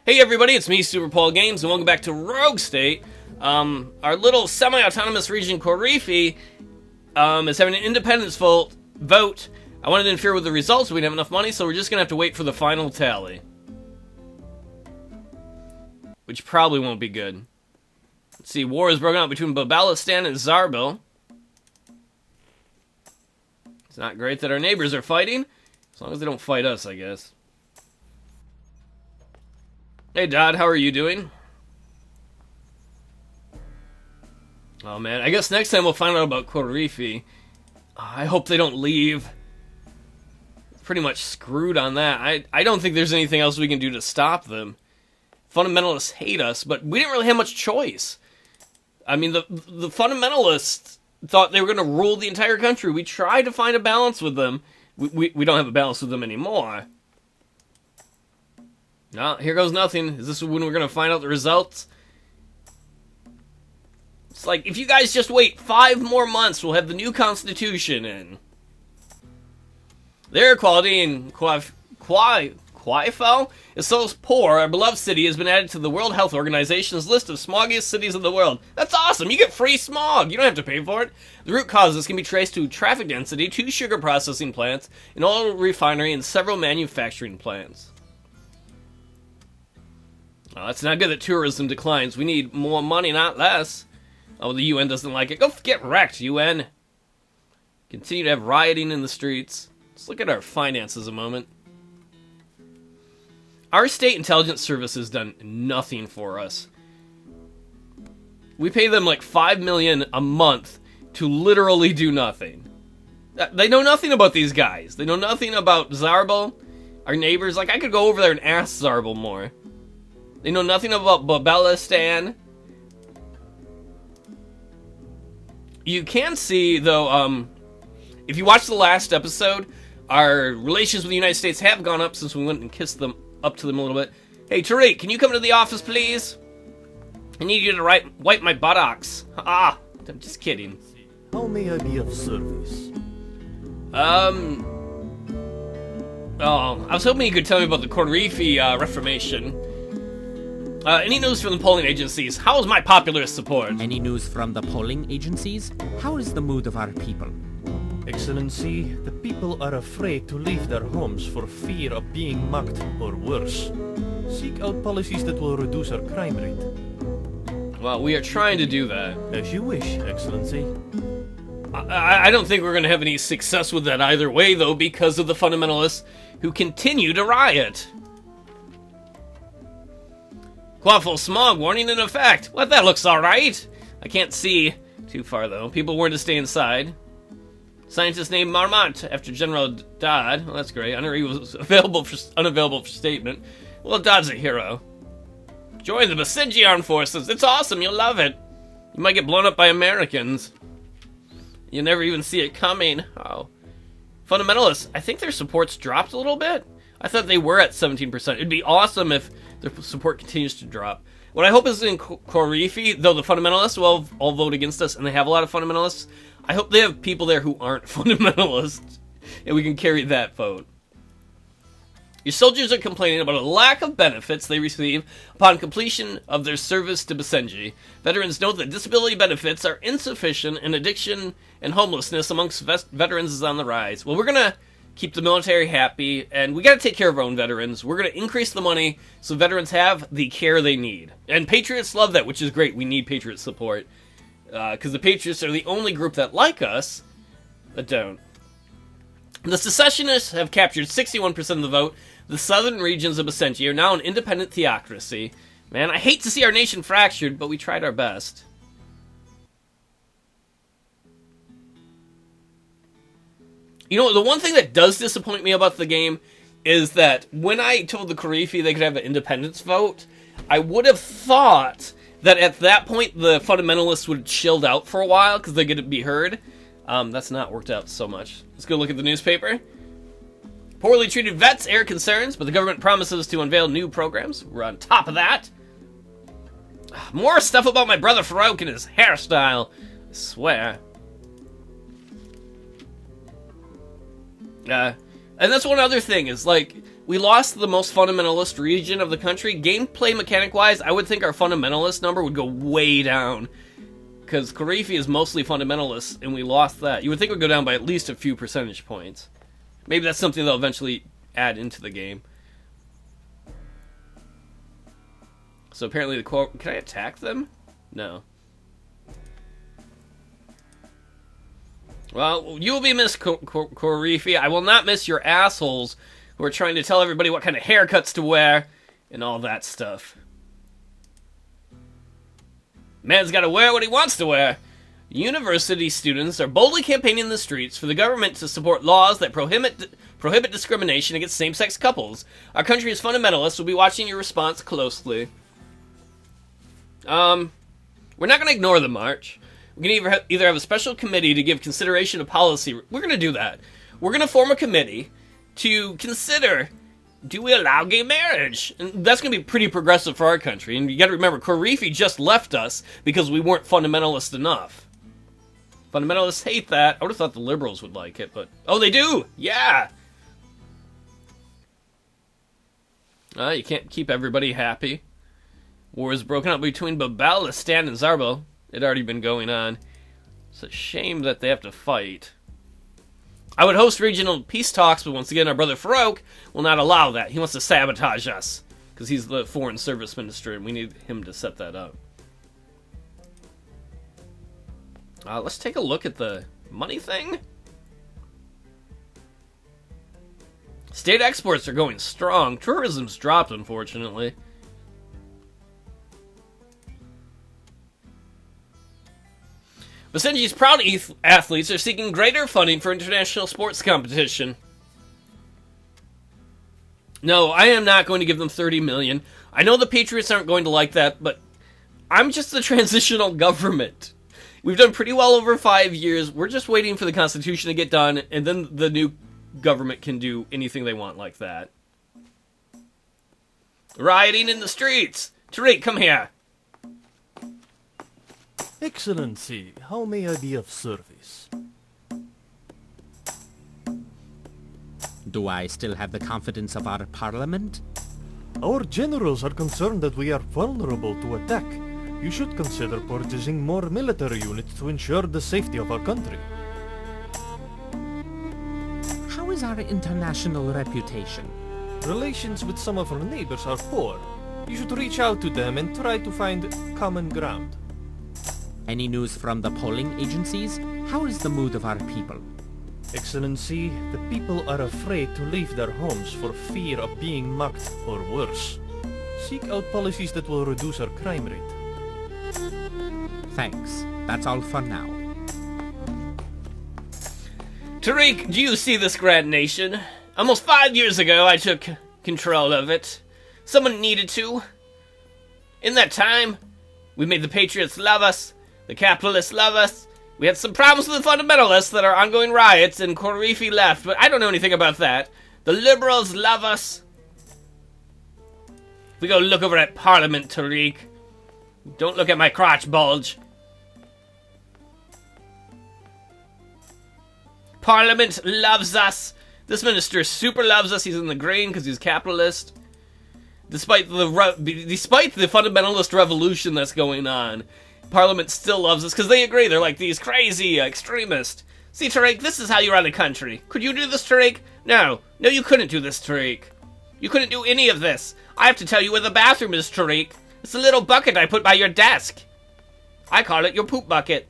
Hey everybody, it's me, Super Paul Games, and welcome back to Rogue State. Our little semi-autonomous region, Quirky, is having an independence vote. I wanted to interfere with the results, so we didn't have enough money, so we're just going to have to wait for the final tally. Which probably won't be good. Let's see, war is broken out between Basenji and Zarbil. It's not great that our neighbors are fighting, as long as they don't fight us, I guess. Hey Dad, how are you doing? Oh man, I guess next time we'll find out about Quirky. I hope they don't leave. Pretty much screwed on that. I don't think there's anything else we can do to stop them. Fundamentalists hate us, but we didn't really have much choice. I mean, the fundamentalists thought they were going to rule the entire country. We tried to find a balance with them. We don't have a balance with them anymore. No, here goes nothing. Is this when we're going to find out the results? It's like, if you guys just wait 5 more months, we'll have the new constitution in. Their equality in Quaifel is so poor, our beloved city has been added to the World Health Organization's list of smoggiest cities in the world. That's awesome! You get free smog! You don't have to pay for it. The root causes can be traced to traffic density, 2 sugar processing plants, an oil refinery, and several manufacturing plants. Well, that's not good that tourism declines. We need more money, not less. Oh, the UN doesn't like it. Go get wrecked, UN. Continue to have rioting in the streets. Let's look at our finances a moment. Our state intelligence service has done nothing for us. We pay them like $5 million a month to literally do nothing. They know nothing about these guys. They know nothing about Zarbil, our neighbors. Like, I could go over there and ask Zarbil more. They know nothing about Babelistan. You can see, though, if you watch the last episode, our relations with the United States have gone up since we went and kissed them up to them a little bit. Hey, Tariq, can you come to the office, please? I need you to wipe my buttocks. Ah, I'm just kidding. How may I be of service? Oh, I was hoping you could tell me about the Quirky Reformation. Any news from the polling agencies? How is my popular support? Any news from the polling agencies? How is the mood of our people? Excellency, the people are afraid to leave their homes for fear of being mocked or worse. Seek out policies that will reduce our crime rate. Well, we are trying to do that. As you wish, Excellency. I don't think we're going to have any success with that either way, though, because of the fundamentalists who continue to riot. Quaffle smog warning in effect. Well, that looks alright. I can't see too far, though. People warned to stay inside. Scientist named Marmont after General Dodd. Well, that's great. I know he was unavailable for statement. Well, Dodd's a hero. Join the Basenji Armed Forces. It's awesome. You'll love it. You might get blown up by Americans. You'll never even see it coming. Oh. Fundamentalists, I think their support's dropped a little bit. I thought they were at 17%. It'd be awesome if their support continues to drop. What I hope is in Quirky, though the fundamentalists will all vote against us, and they have a lot of fundamentalists, I hope they have people there who aren't fundamentalists, and we can carry that vote. Your soldiers are complaining about a lack of benefits they receive upon completion of their service to Basenji. Veterans note that disability benefits are insufficient, and addiction and homelessness amongst veterans is on the rise. Well, we're going to keep the military happy, and we got to take care of our own veterans. We're going to increase the money so veterans have the care they need. And patriots love that, which is great. We need patriot support. Because the patriots are the only group that like us that don't. The secessionists have captured 61% of the vote. The southern regions of Basenji are now an independent theocracy. Man, I hate to see our nation fractured, but we tried our best. You know, the one thing that does disappoint me about the game is that when I told the Quirky they could have an independence vote, I would have thought that at that point the fundamentalists would have chilled out for a while because they're going to be heard. That's not worked out so much. Let's go look at the newspaper. Poorly treated vets air concerns, but the government promises to unveil new programs. We're on top of that. More stuff about my brother Farouk and his hairstyle. I swear. And that's one other thing, is like, we lost the most fundamentalist region of the country. Gameplay mechanic-wise, I would think our fundamentalist number would go way down. Because Quirky is mostly fundamentalist, and we lost that. You would think it would go down by at least a few percentage points. Maybe that's something they'll eventually add into the game. So apparently the quote... Can I attack them? No. Well, you will be missed, Quirky. I will not miss your assholes who are trying to tell everybody what kind of haircuts to wear and all that stuff. Man's gotta wear what he wants to wear. University students are boldly campaigning in the streets for the government to support laws that prohibit discrimination against same-sex couples. Our country's fundamentalists will be watching your response closely. We're not gonna ignore the march. We can either have a special committee to give consideration to policy. We're going to do that. We're going to form a committee to consider, do we allow gay marriage? And that's going to be pretty progressive for our country. And you got to remember, Quirky just left us because we weren't fundamentalist enough. Fundamentalists hate that. I would have thought the liberals would like it, but... Oh, they do! Yeah! You can't keep everybody happy. War is broken up between Babalistan and Zarbel. It already been going on. It's a shame that they have to fight. I would host regional peace talks, but once again, our brother Farouk will not allow that. He wants to sabotage us, because he's the foreign service minister, and we need him to set that up. Let's take a look at the money thing. State exports are going strong. Tourism's dropped, unfortunately. Basenji's proud athletes are seeking greater funding for international sports competition. No, I am not going to give them $30 million. I know the patriots aren't going to like that, but I'm just the transitional government. We've done pretty well over 5 years. We're just waiting for the Constitution to get done, and then the new government can do anything they want like that. Rioting in the streets! Tariq, come here! Excellency, how may I be of service? Do I still have the confidence of our parliament? Our generals are concerned that we are vulnerable to attack. You should consider purchasing more military units to ensure the safety of our country. How is our international reputation? Relations with some of our neighbors are poor. You should reach out to them and try to find common ground. Any news from the polling agencies? How is the mood of our people? Excellency, the people are afraid to leave their homes for fear of being mocked or worse. Seek out policies that will reduce our crime rate. Thanks. That's all for now. Tariq, do you see this grand nation? Almost 5 years ago, I took control of it. Someone needed to. In that time, we made the patriots love us. The capitalists love us. We had some problems with the fundamentalists that are ongoing riots, and Quirky left, but I don't know anything about that. The liberals love us. We go look over at Parliament, Tariq. Don't look at my crotch bulge. Parliament loves us. This minister super loves us. He's in the green because he's capitalist. Despite the fundamentalist revolution that's going on, Parliament still loves us because they agree. They're like these crazy extremists. See, Tariq, this is how you run a country. Could you do this, Tariq? No. No, you couldn't do this, Tariq. You couldn't do any of this. I have to tell you where the bathroom is, Tariq. It's a little bucket I put by your desk. I call it your poop bucket.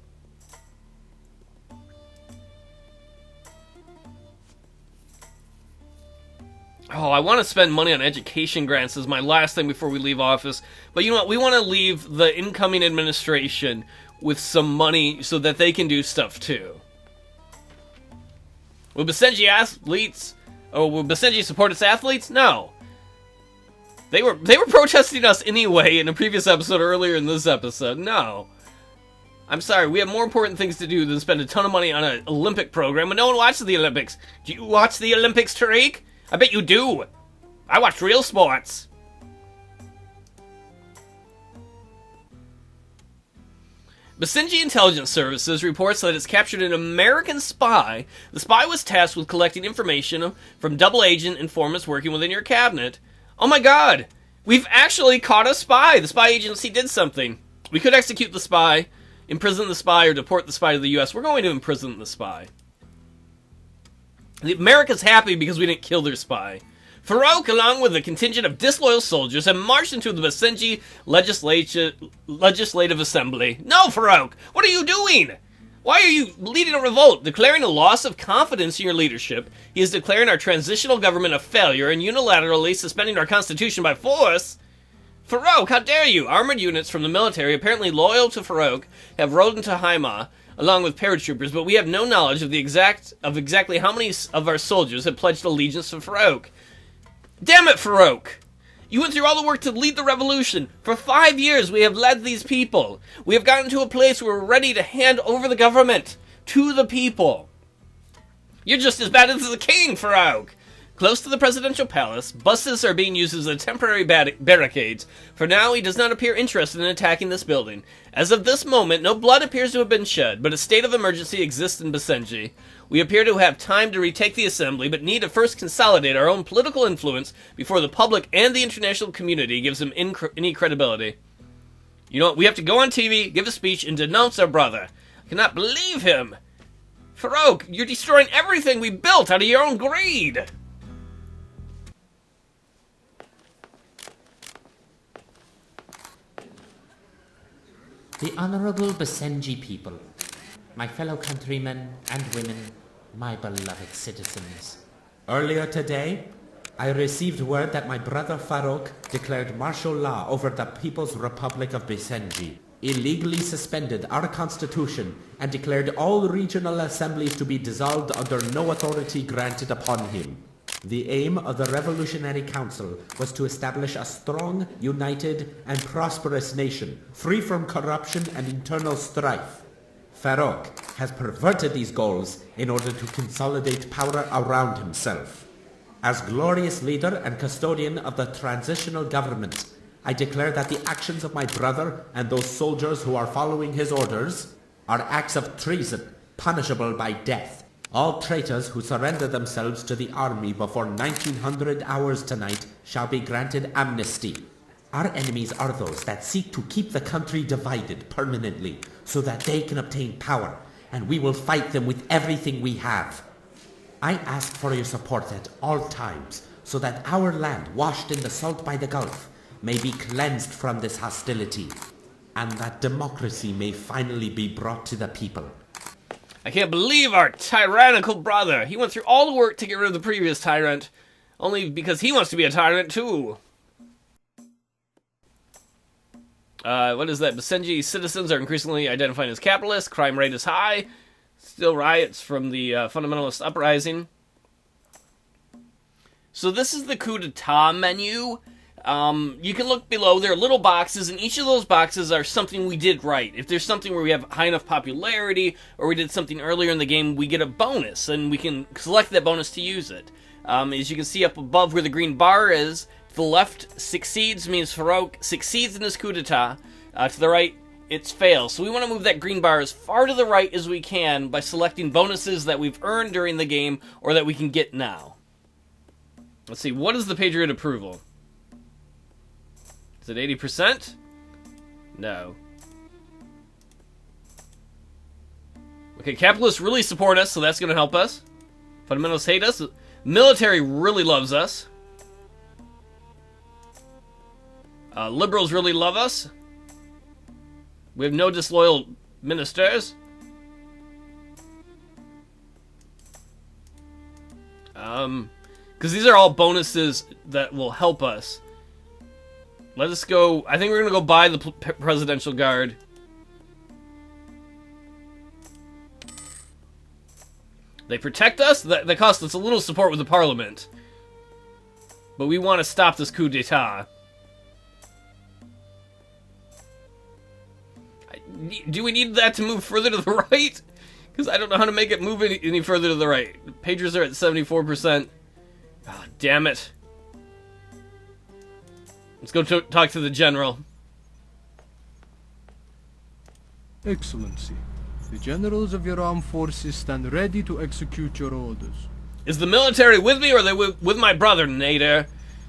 Oh, I want to spend money on education grants as my last thing before we leave office. But you know what? We want to leave the incoming administration with some money so that they can do stuff too. Will Basenji athletes... Oh, will Basenji support its athletes? No. They were protesting us anyway in a previous episode earlier in this episode. No. I'm sorry, we have more important things to do than spend a ton of money on an Olympic program when no one watches the Olympics. Do you watch the Olympics, Tariq? I bet you do. I watch real sports. Basenji Intelligence Services reports that it's captured an American spy. The spy was tasked with collecting information from double agent informants working within your cabinet. Oh my god! We've actually caught a spy! The spy agency did something. We could execute the spy, imprison the spy, or deport the spy to the US. We're going to imprison the spy. America's happy because we didn't kill their spy. Farouk, along with a contingent of disloyal soldiers, have marched into the Basenji Legislative Assembly. No, Farouk! What are you doing? Why are you leading a revolt? Declaring a loss of confidence in your leadership, he is declaring our transitional government a failure and unilaterally suspending our constitution by force. Farouk, how dare you! Armored units from the military, apparently loyal to Farouk, have rode into Haima, along with paratroopers, but we have no knowledge of exactly how many of our soldiers have pledged allegiance to Farouk. Damn it, Farouk! You went through all the work to lead the revolution. For 5 years we have led these people. We have gotten to a place where we're ready to hand over the government to the people. You're just as bad as the king, Farouk! Close to the presidential palace, buses are being used as a temporary barricades. For now, he does not appear interested in attacking this building. As of this moment, no blood appears to have been shed, but a state of emergency exists in Basenji. We appear to have time to retake the assembly, but need to first consolidate our own political influence before the public and the international community gives him any credibility. You know what? We have to go on TV, give a speech, and denounce our brother. I cannot believe him! Farouk, you're destroying everything we built out of your own greed! The Honorable Basenji people, my fellow countrymen and women, my beloved citizens. Earlier today, I received word that my brother Farouk declared martial law over the People's Republic of Basenji, illegally suspended our constitution, and declared all regional assemblies to be dissolved under no authority granted upon him. The aim of the Revolutionary Council was to establish a strong, united, and prosperous nation, free from corruption and internal strife. Farouk has perverted these goals in order to consolidate power around himself. As glorious leader and custodian of the transitional government, I declare that the actions of my brother and those soldiers who are following his orders are acts of treason, punishable by death. All traitors who surrender themselves to the army before 1900 hours tonight shall be granted amnesty. Our enemies are those that seek to keep the country divided permanently so that they can obtain power, and we will fight them with everything we have. I ask for your support at all times so that our land, washed in the salt by the Gulf, may be cleansed from this hostility, and that democracy may finally be brought to the people. I can't believe our tyrannical brother. He went through all the work to get rid of the previous tyrant, only because he wants to be a tyrant too. What is that? Basenji citizens are increasingly identified as capitalists. Crime rate is high. Still riots from the fundamentalist uprising. So this is the coup d'etat menu. You can look below. There are little boxes, and each of those boxes are something we did right. If there's something where we have high enough popularity, or we did something earlier in the game, we get a bonus, and we can select that bonus to use it. As you can see up above where the green bar is, to the left, succeeds means Farouk succeeds in his coup d'etat. To the right, it's fails. So we want to move that green bar as far to the right as we can by selecting bonuses that we've earned during the game, or that we can get now. Let's see, what is the Patriot approval? Is it 80%? No. Okay, capitalists really support us, so that's going to help us. Fundamentalists hate us. Military really loves us. Liberals really love us. We have no disloyal ministers. Because these are all bonuses that will help us. Let us go. I think we're going to go buy the presidential guard. They protect us. They cost us a little support with the parliament. But we want to stop this coup d'etat. Do we need that to move further to the right? Because I don't know how to make it move any further to the right. Patriots are at 74%. Oh, damn it. Let's go talk to the general. Excellency, the generals of your armed forces stand ready to execute your orders. Is the military with me or are they with my brother, Nader?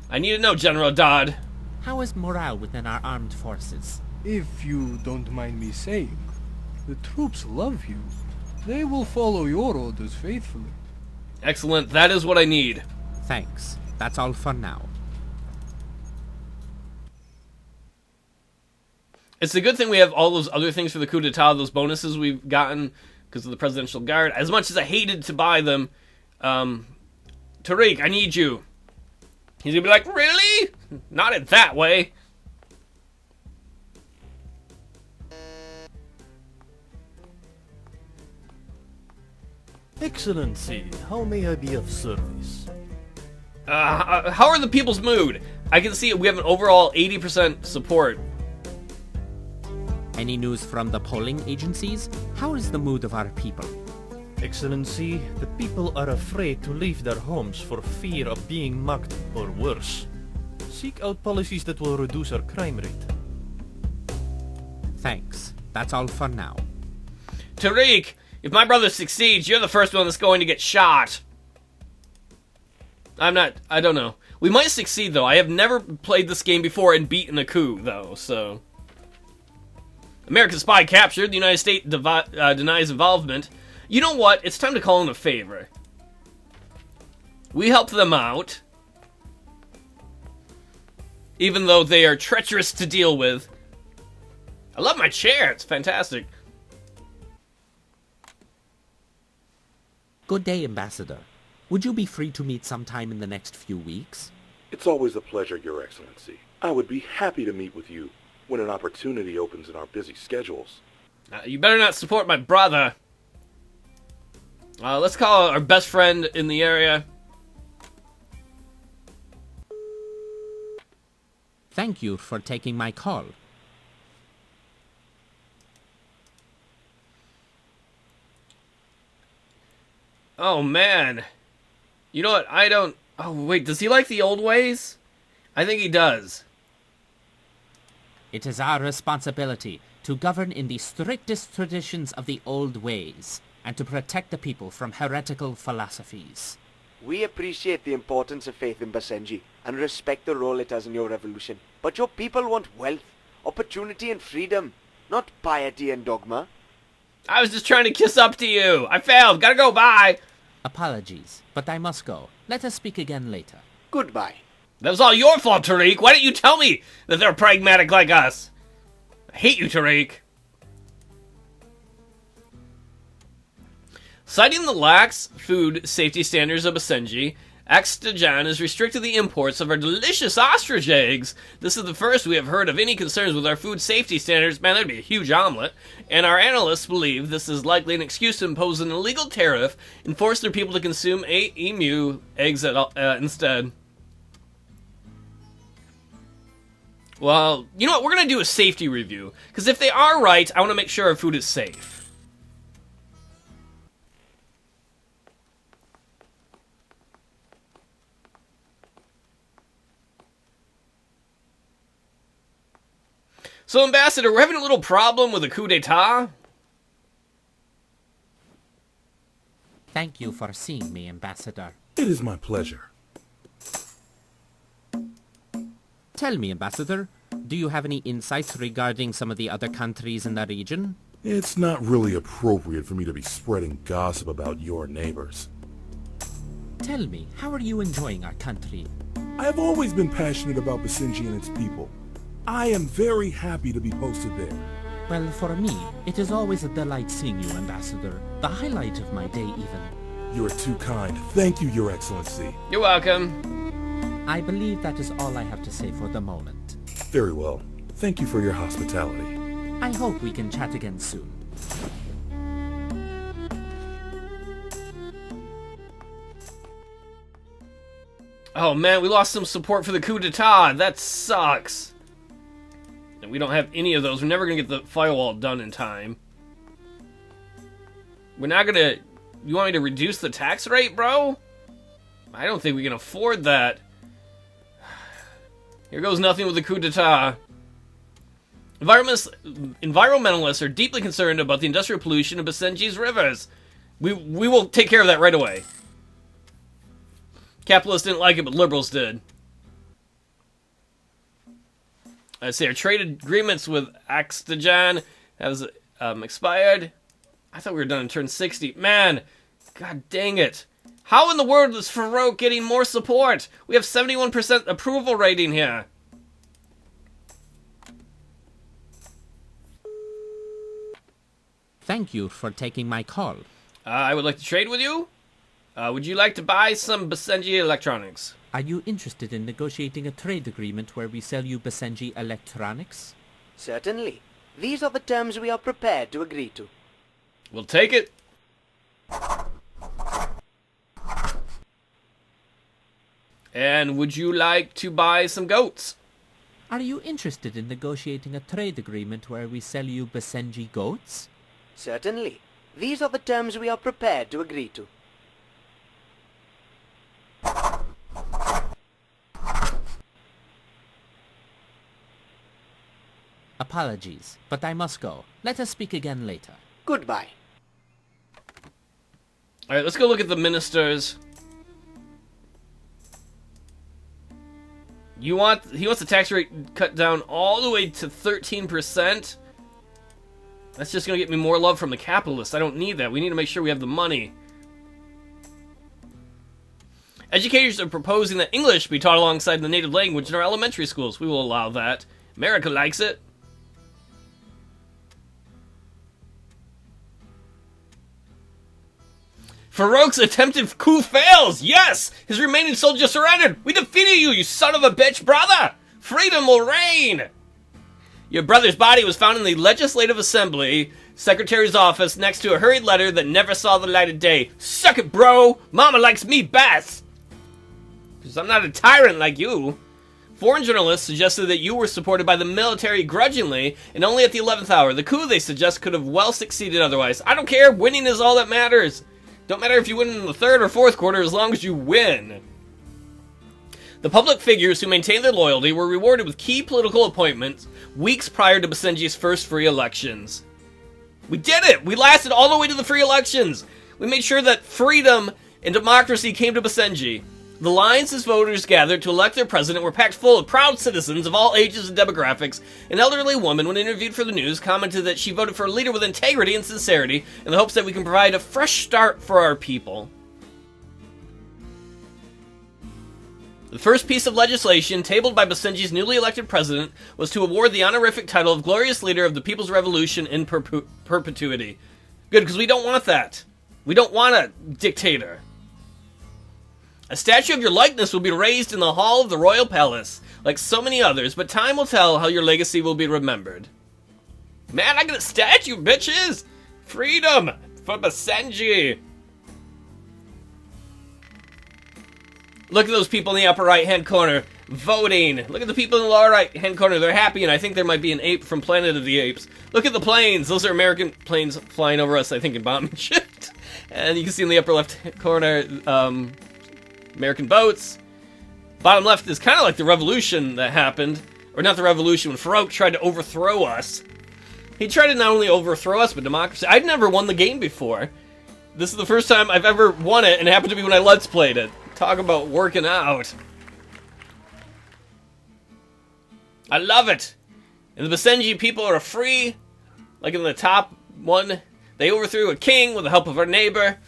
I need to know, General Dodd. How is morale within our armed forces? If you don't mind me saying, the troops love you. They will follow your orders faithfully. Excellent, that is what I need. Thanks. That's all for now. It's a good thing we have all those other things for the coup d'etat, those bonuses we've gotten because of the Presidential Guard. As much as I hated to buy them, Tariq, I need you. He's gonna be like, really? Not it that way. Excellency, how may I be of service? How are the people's mood? I can see we have an overall 80% support. Any news from the polling agencies? How is the mood of our people? Excellency, the people are afraid to leave their homes for fear of being mocked or worse. Seek out policies that will reduce our crime rate. Thanks. That's all for now. Tariq, if my brother succeeds, you're the first one that's going to get shot. I don't know. We might succeed, though. I have never played this game before and beaten a coup, though, so... American spy captured. The United States denies involvement. You know what? It's time to call in a favor. We helped them out. Even though they are treacherous to deal with. I love my chair. It's fantastic. Good day, Ambassador. Would you be free to meet sometime in the next few weeks? It's always a pleasure, Your Excellency. I would be happy to meet with you when an opportunity opens in our busy schedules. You better not support my brother. Let's call our best friend in the area. Thank you for taking my call. Oh, man. You know what? I don't... Oh, wait. Does he like the old ways? I think he does. It is our responsibility to govern in the strictest traditions of the old ways, and to protect the people from heretical philosophies. We appreciate the importance of faith in Basenji, and respect the role it has in your revolution. But your people want wealth, opportunity and freedom, not piety and dogma. I was just trying to kiss up to you. I failed. Gotta go. Bye. Apologies, but I must go. Let us speak again later. Goodbye. That was all your fault, Tariq. Why didn't you tell me that they're pragmatic like us? I hate you, Tariq. Citing the lax food safety standards of Basenji, Akstajan has restricted the imports of our delicious ostrich eggs. This is the first we have heard of any concerns with our food safety standards. Man, that'd be a huge omelet. And our analysts believe this is likely an excuse to impose an illegal tariff and force their people to consume emu eggs instead. Well, you know what? We're going to do a safety review. Because if they are right, I want to make sure our food is safe. So, Ambassador, we're having a little problem with the coup d'etat. Thank you for seeing me, Ambassador. It is my pleasure. Tell me, Ambassador, do you have any insights regarding some of the other countries in the region? It's not really appropriate for me to be spreading gossip about your neighbors. Tell me, how are you enjoying our country? I have always been passionate about Basenji and its people. I am very happy to be posted there. Well, for me, it is always a delight seeing you, Ambassador. The highlight of my day, even. You are too kind. Thank you, Your Excellency. You're welcome. I believe that is all I have to say for the moment. Very well. Thank you for your hospitality. I hope we can chat again soon. Oh man, we lost some support for the coup d'etat. That sucks. And we don't have any of those. We're never going to get the firewall done in time. We're not going to... You want me to reduce the tax rate, bro? I don't think we can afford that. Here goes nothing with the coup d'etat. Environmentalists are deeply concerned about the industrial pollution of Basenji's rivers. We will take care of that right away. Capitalists didn't like it, but liberals did. I say our trade agreements with Axtajan has expired. I thought we were done in turn 60. Man, god dang it. How in the world is Farouk getting more support? We have 71% approval rating here. Thank you for taking my call. I would like to trade with you. Would you like to buy some Basenji electronics? Are you interested in negotiating a trade agreement where we sell you Basenji electronics? Certainly. These are the terms we are prepared to agree to. We'll take it. And would you like to buy some goats? Are you interested in negotiating a trade agreement where we sell you Basenji goats? Certainly. These are the terms we are prepared to agree to. Apologies, but I must go. Let us speak again later. Goodbye. Alright, let's go look at the ministers. He wants the tax rate cut down all the way to 13%. That's just going to get me more love from the capitalists. I don't need that. We need to make sure we have the money. Educators are proposing that English be taught alongside the native language in our elementary schools. We will allow that. America likes it. Farouk's attempted coup fails! Yes! His remaining soldiers surrendered! We defeated you, you son of a bitch, brother! Freedom will reign! Your brother's body was found in the Legislative Assembly Secretary's office next to a hurried letter that never saw the light of day. Suck it, bro! Mama likes me best! Because I'm not a tyrant like you. Foreign journalists suggested that you were supported by the military grudgingly, and only at the 11th hour. The coup, they suggest, could have well succeeded otherwise. I don't care, winning is all that matters. Don't matter if you win in the third or fourth quarter as long as you win. The public figures who maintained their loyalty were rewarded with key political appointments weeks prior to Basenji's first free elections. We did it! We lasted all the way to the free elections! We made sure that freedom and democracy came to Basenji. The lines as voters gathered to elect their president were packed full of proud citizens of all ages and demographics. An elderly woman, when interviewed for the news, commented that she voted for a leader with integrity and sincerity in the hopes that we can provide a fresh start for our people. The first piece of legislation tabled by Basenji's newly elected president was to award the honorific title of Glorious Leader of the People's Revolution in perpetuity. Good, because we don't want that. We don't want a dictator. A statue of your likeness will be raised in the hall of the royal palace, like so many others, but time will tell how your legacy will be remembered. Man, I got a statue, bitches! Freedom for Basenji! Look at those people in the upper right-hand corner, voting. Look at the people in the lower right-hand corner, they're happy, and I think there might be an ape from Planet of the Apes. Look at the planes, those are American planes flying over us, I think, in bombing shift. And you can see in the upper left corner, American boats. Bottom left is kind of like the revolution that happened. Or not the revolution, when Farouk tried to overthrow us. He tried to not only overthrow us, but democracy. I'd never won the game before. This is the first time I've ever won it, and it happened to be when I Let's Played it. Talk about working out. I love it. And the Basenji people are free. Like in the top one, they overthrew a king with the help of our neighbor.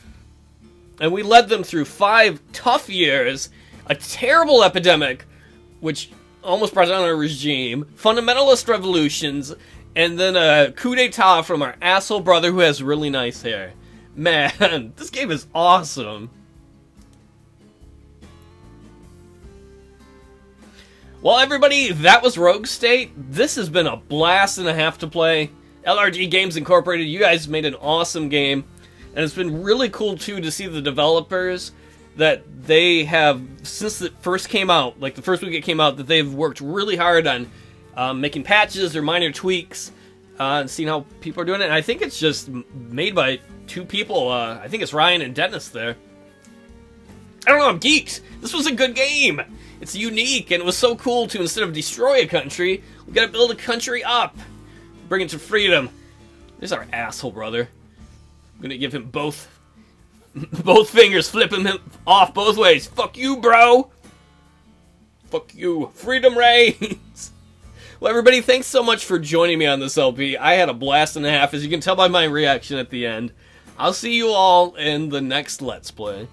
And we led them through 5 tough years, a terrible epidemic, which almost brought down our regime, fundamentalist revolutions, and then a coup d'etat from our asshole brother who has really nice hair. Man, this game is awesome. Well, everybody, that was Rogue State. This has been a blast and a half to play. LRG Games Incorporated, you guys made an awesome game. And it's been really cool, too, to see the developers that they have, since it first came out, like the first week it came out, that they've worked really hard on making patches or minor tweaks and seeing how people are doing it. And I think it's just made by 2 people. I think it's Ryan and Dennis there. I don't know, I'm geeked. This was a good game. It's unique, and it was so cool to, instead of destroy a country, we gotta build a country up. Bring it to freedom. There's our asshole brother. I'm gonna give him both fingers, flip him off both ways. Fuck you, bro. Fuck you. Freedom reigns. Well, everybody, thanks so much for joining me on this LP. I had a blast and a half, as you can tell by my reaction at the end. I'll see you all in the next Let's Play.